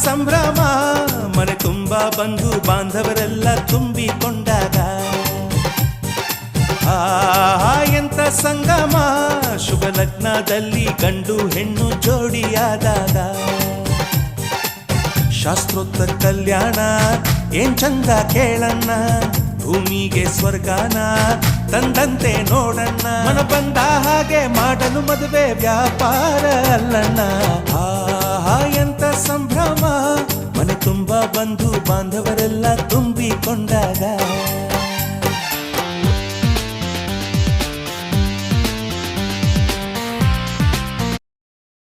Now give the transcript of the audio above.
ಸಂಭ್ರಮ ಮನೆ ತುಂಬ ಬಂಧು ಬಾಂಧವರೆಲ್ಲ ತುಂಬಿಕೊಂಡಾಗ ಎಂತ ಸಂಗಮ ಶುಭ ಲಗ್ನದಲ್ಲಿ ಗಂಡು ಹೆಣ್ಣು ಜೋಡಿಯಾದಾಗ ಶಾಸ್ತ್ರೋಕ್ತ ಕಲ್ಯಾಣ ಏನ್ ಚಂದ ಕೇಳಣ್ಣ ಭೂಮಿಗೆ ಸ್ವರ್ಗಾನ ತಂದಂತೆ ನೋಡಣ್ಣ ಮನ ಬಂದ ಹಾಗೆ ಮಾಡಲು ಮದುವೆ ವ್ಯಾಪಾರ ಅಲ್ಲಣ್ಣ ಎಂತ ಸಂಭ್ರಮ ಮನೆ ತುಂಬ ಬಂಧು ಬಾಂಧವರೆಲ್ಲ ತುಂಬಿಕೊಂಡಾಗ